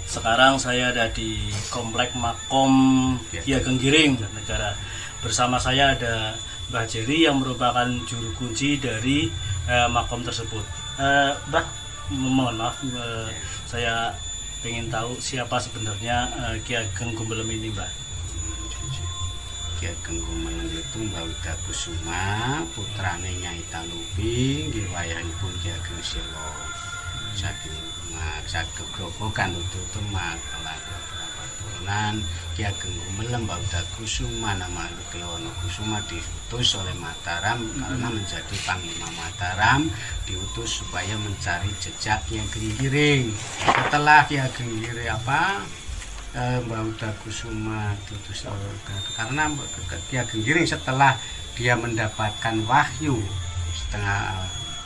Sekarang saya ada di Komplek Makom Ki Ageng Giring Negara. Bersama saya ada Mbah Jerry yang merupakan juru kunci dari makom tersebut. Mbah, mohon maaf, saya ingin tahu siapa sebenarnya Ki Ageng Gumbelem ini, Mbah. Ki Ageng Gumbelem itu Mbah Uda Kusuma, putrane Nyai Talubi, nggih wayahipun Ki Ageng Selo. Saking grobogan itu makalah beberapa turunan Ki Ageng Gumbelem Mbah Uda Kusuma, nama Klewono Kusuma diutus oleh Mataram karena menjadi Panglima Mataram, diutus supaya mencari jejak Ki Ageng Giring. Setelah Ki Ageng Giring Mbah Uda Kusuma diutus karena Ki Ageng Giring setelah dia mendapatkan wahyu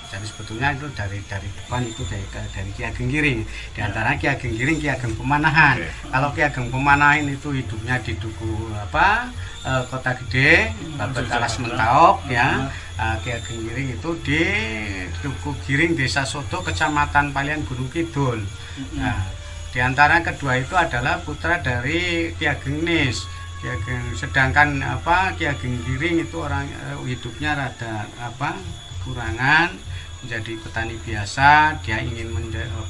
jadi sebetulnya itu dari bukan itu dari Ki Ageng Giring. Di antara Ki Ageng Giring, Ki Ageng Pemanahan. Kalau Ki Ageng Pemanahan itu hidupnya di Duku Kota Gede, Babet Alas Mentaok ya. Ki Ageng Giring itu di Duku Giring, Desa Sodo, Kecamatan Palian, Gunung Kidul. Nah, di antara kedua itu adalah putra dari Ki Ageng Nis. Sedangkan Ki Ageng Giring itu orang hidupnya rada kekurangan, menjadi petani biasa. Dia ingin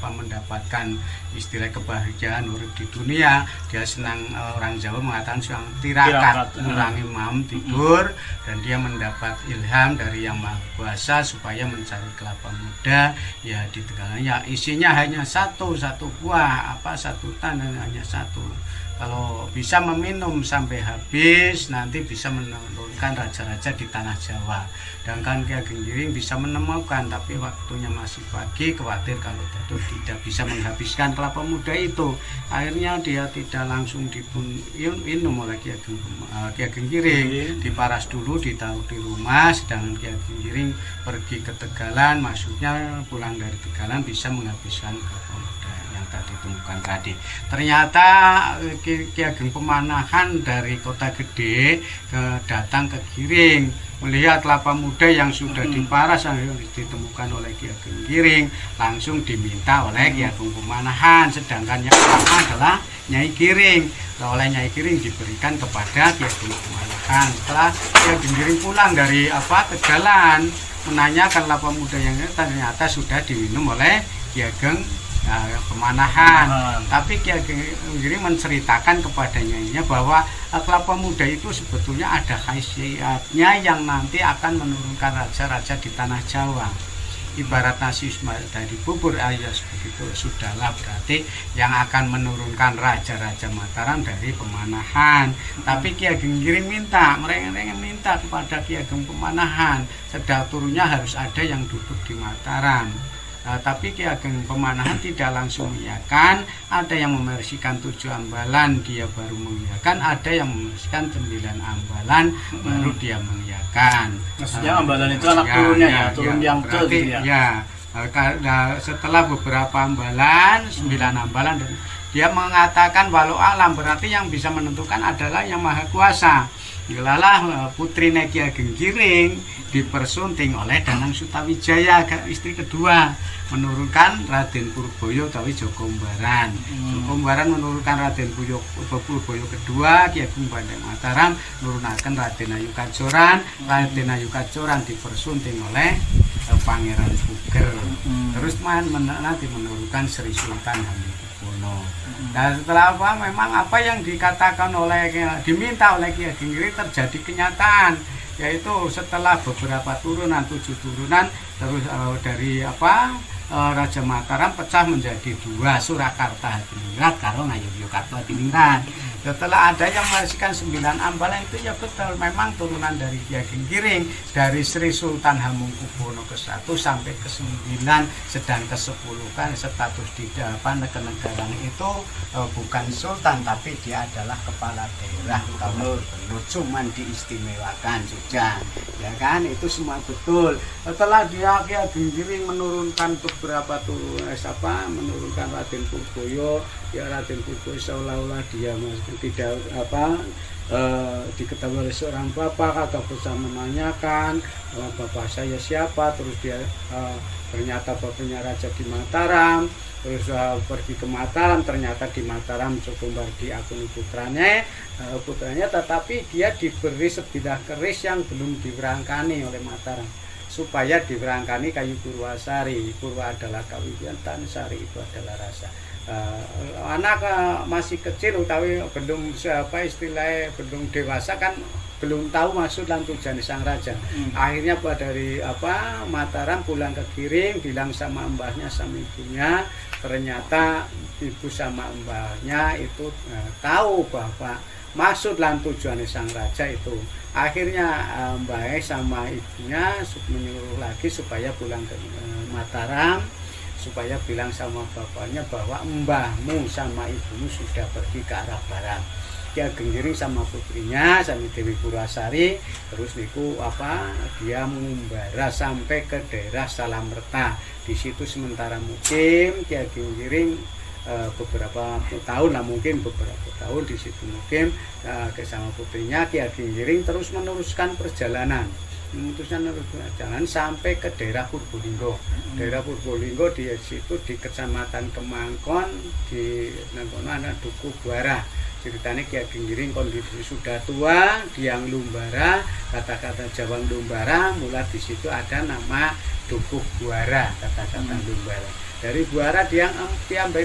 mendapatkan istilah kebahagiaan urip di dunia. Dia senang, orang Jawa mengatakan senang tirakat, mengurangi malam tidur, dan dia mendapat ilham dari Yang Maha Kuasa supaya mencari kelapa muda ya di Tegalan. Ya isinya hanya satu buah, satu tanah hanya satu. Kalau bisa meminum sampai habis, nanti bisa menurunkan raja-raja di tanah Jawa. Sedangkan Ki Ageng Giring bisa menemukan, tapi waktunya masih pagi, khawatir kalau Datuk tidak bisa menghabiskan kelapa muda itu. Akhirnya dia tidak langsung diminum oleh Ki Ageng Giring. Diparas dulu, ditaruh di rumah, sedangkan Ki Ageng Giring pergi ke Tegalan, maksudnya pulang dari Tegalan bisa menghabiskan kelapa muda yang tadi ditemukan tadi. Ternyata Ki Ageng Pemanahan dari Kota Gede datang ke Giring, melihat kelapa muda yang sudah diparas yang ditemukan oleh Ki Ageng Giring, langsung diminta oleh Ki Ageng Pemanahan. Sedangkan yang pertama adalah Nyai Giring. Oleh Nyai Giring diberikan kepada Ki Ageng Pemanahan. Setelah Ki Ageng Giring pulang dari Tegalan, menanyakan kelapa muda yang ternyata sudah diminum oleh Ki Ageng Pemanahan. Tapi Ki Ageng Giring menceritakan kepada nyainya bahwa kelapa muda itu sebetulnya ada khasiatnya yang nanti akan menurunkan raja-raja di tanah Jawa. Ibarat nasi dari bubur aja begitu, sudahlah berarti yang akan menurunkan raja-raja Mataram dari Pemanahan. Tapi Ki Ageng Giring mereka minta kepada Ki Ageng Pemanahan, sedang turunnya harus ada yang duduk di Mataram. Tapi Ki Ageng Pemanahan tidak langsung mengiyakan. Ada yang memersikan 7 ambalan, dia baru mengiyakan. Ada yang memersikan 9 ambalan, baru dia mengiyakan. Maksudnya ambalan itu anak turunnya ya, turun yang ke gitu ya. Setelah beberapa ambalan, 9 ambalan, dan dia mengatakan walau alam, berarti yang bisa menentukan adalah Yang Maha Kuasa. Ilalah putri Ki Ageng Giring dipersunting oleh Danang Sutawijaya, istri kedua, menurunkan Raden Purboyo utawi Jogombaran. Jogombaran menurunkan Raden Purboyo kedua, Ki Ageng Bandeng Mataram menurunkan Raden Ayu Kacoran. Raden Ayu Kacoran dipersunting oleh Pangeran Puger. Terus nanti menurunkan Sri Sultan Hamengkubuwono. Dan setelah memang apa yang dikatakan diminta oleh Ki Ageng Giring terjadi kenyataan, yaitu setelah beberapa turunan, 7 turunan, terus dari Raja Mataram pecah menjadi 2, Surakarta Hadiningrat karo Ngayogyakarta Hadiningrat. Setelah ada yang meresmikan 9 Ambalan itu ya betul, memang turunan dari Ki Ageng Giring, dari Sri Sultan Hamengkubuwono ke-1 sampai ke-9, sedang ke-10 kan status di kenegaraan itu bukan sultan tapi dia adalah kepala daerah, gubernur, cuman diistimewakan saja. Ya kan, itu semua betul. Setelah dia Ki Ageng Giring menurunkan beberapa menurunkan Raden Purboyo, ya Raden Purboyo seolah-olah dia tidak diketahui oleh seorang bapak, kagak bisa menanyakan bapak saya siapa, terus dia ternyata bapaknya raja di Mataram, terus pergi ke Mataram, ternyata di Mataram Sukumbar diakuni putranya, tetapi dia diberi sebilah keris yang belum diberangkani oleh Mataram supaya diberangkani kayu Purwasari. Purwa adalah kawiwitan, sari itu adalah rasa. Anak masih kecil tapi belum istilahnya belum dewasa kan, belum tahu maksud dan tujuan sang raja. Akhirnya dari Mataram pulang ke Giring, bilang sama mbahnya sama ibunya, ternyata ibu sama mbahnya itu tahu bahwa maksud dan tujuan sang raja itu. Akhirnya mbahnya sama ibunya menyuruh lagi supaya pulang ke Mataram, supaya bilang sama bapaknya bahwa mbahmu sama ibumu sudah pergi ke arah barat. Ki Ageng Giring sama putrinya sama Dewi Purwasari terus niku dia mengumbara sampai ke daerah Salamerta. Di situ sementara mukim Ki Ageng Giring beberapa tahun lah, mungkin beberapa tahun di situ mukim sama putrinya. Ki Ageng Giring terus meneruskan perjalanan sampai ke daerah Purbolinggo. Daerah Purbolinggo di situ di Kecamatan Kemangkon, di ada Duku Buara. Ceritanya Ki Ageng Giring kondisi sudah tua, dia nglumbara, kata-kata Jawa nglumbara, mulai di situ ada nama Duku Buara, kata-kata nglumbara. Dari Buara dia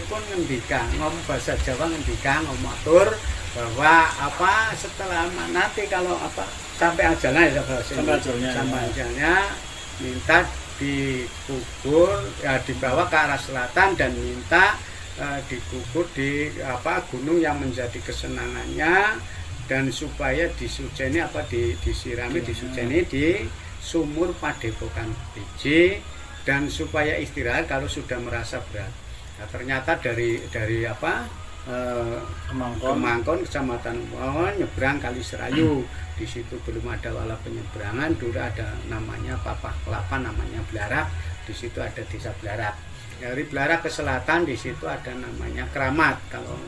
pun ngendika, ngomong bahasa Jawa ngendika, ngomatur bahwa setelah nanti kalau sampai ajalnya minta dikubur dibawa ke arah selatan dan minta dikubur di gunung yang menjadi kesenangannya, dan supaya disujeni disirami disujeni di sumur Padepokan Biji, dan supaya istirahat kalau sudah merasa berat. Nah, ternyata dari Kemangkon Kecamatan nyebrang Kali Serayu. Di situ belum ada wala penyeberangan, dulu ada namanya Papak Kelapa, namanya Blarak. Di situ ada desa Blarak. Dari Blarak ke selatan di situ ada namanya Keramat. Kalau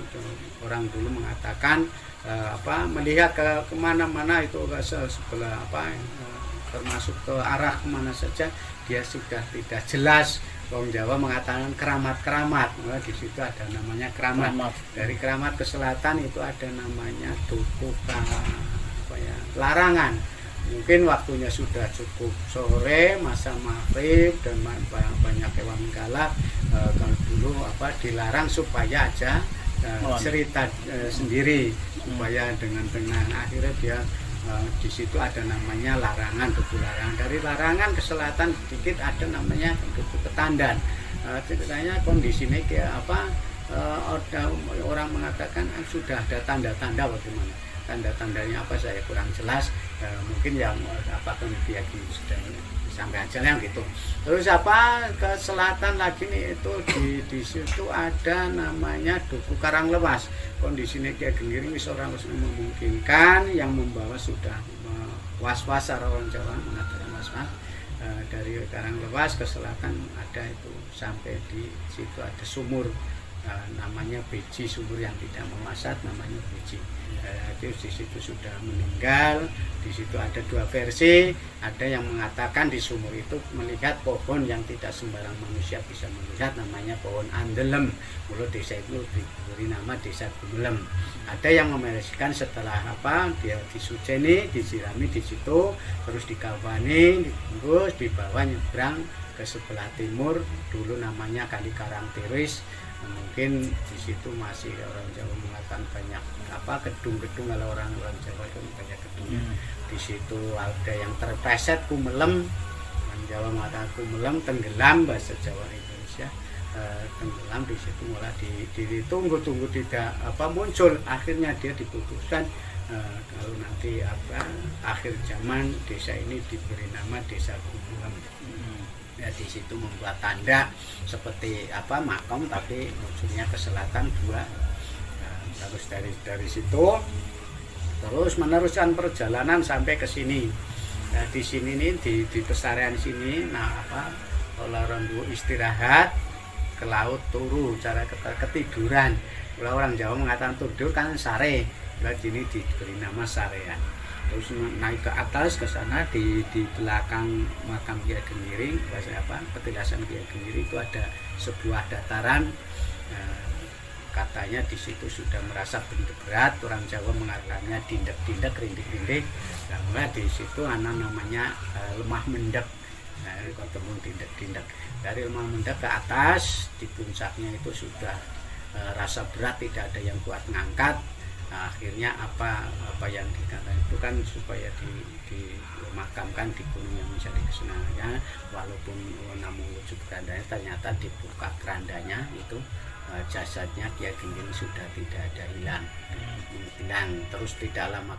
orang dulu mengatakan melihat ke kemana-mana itu ke sebelah termasuk ke arah kemana saja dia sudah tidak jelas. Orang Jawa mengatakan keramat-keramat, di situ ada namanya keramat. Dari Keramat ke selatan itu ada namanya Duku Larangan. Mungkin waktunya sudah cukup sore, masa maghrib dan banyak hewan galak. Kalau dulu dilarang supaya aja cerita sendiri, supaya dengan akhirnya dia di situ ada namanya Larangan, Duku Larangan. Dari Larangan ke selatan sedikit ada namanya Duku Ketandan. Ceritanya kondisinya orang mengatakan sudah ada tanda-tanda, bagaimana tanda-tandanya saya kurang jelas. Mungkin yang dia sudah sampai ajalnya gitu. Terus ke selatan lagi nih itu di situ ada namanya Duku Karanglewas. Kondisinya Ki Ageng Giring orang memungkinkan, yang membawa sudah was-was, orang Jawa mengatakan was-was. Dari Karanglewas ke selatan ada itu sampai di situ ada sumur namanya Beji, sumur yang tidak memasat namanya Beji. Di situ sudah meninggal. Di situ ada dua versi, ada yang mengatakan di sumur itu melihat pohon yang tidak sembarang manusia bisa melihat, namanya pohon Andelem. Mula desa itu diberi nama Desa Gumelem. Ada yang memeresikan setelah dia disujeni, disirami di situ, terus dikawani, dibungkus, dibawa nyebrang ke sebelah timur, dulu namanya Kali Karangtiris. Mungkin di situ masih orang Jawa mengatakan banyak gedung-gedung, kalau orang Jawa itu banyak gedung. Di situ ada yang terpleset Kumelem, orang Jawa mengatakan Kumelem, tenggelam bahasa Jawa Indonesia. tenggelam di situ, mulai ditunggu-tunggu tidak muncul. Akhirnya dia diputuskan kalau nanti akhir zaman desa ini diberi nama Desa Gumulem. Ya, di situ membuat tanda seperti makom, tapi ujungnya ke selatan 2. Terus dari situ terus meneruskan perjalanan sampai ke sini. Nah, di sini nih di pesarian sini, orang dulu istirahat, ke laut turu, cara ketiduran. Kalau orang Jawa mengatakan tidur kan sare, ini diberi nama sarean. Terus naik ke atas ke sana, di belakang makam Kiai Gengiring, petilasan Kiai Gengiring itu ada sebuah dataran. Katanya di situ sudah merasa berat, orang Jawa mengatakannya dindak-dindak, rindik-rindik. Nah, di situ namanya lemah mendek. Nah, ketemu dindak-dindak. Dari lemah mendek ke atas, di puncaknya itu sudah rasa berat, tidak ada yang kuat ngangkat. Nah, akhirnya apa yang dikatakan itu kan supaya dimakamkan di gunung yang menjadi kesenangannya, walaupun namun wujud kerandanya, ternyata dibuka kerandanya itu jasadnya Kiai Gengiring sudah tidak ada hilang. Terus tidak lama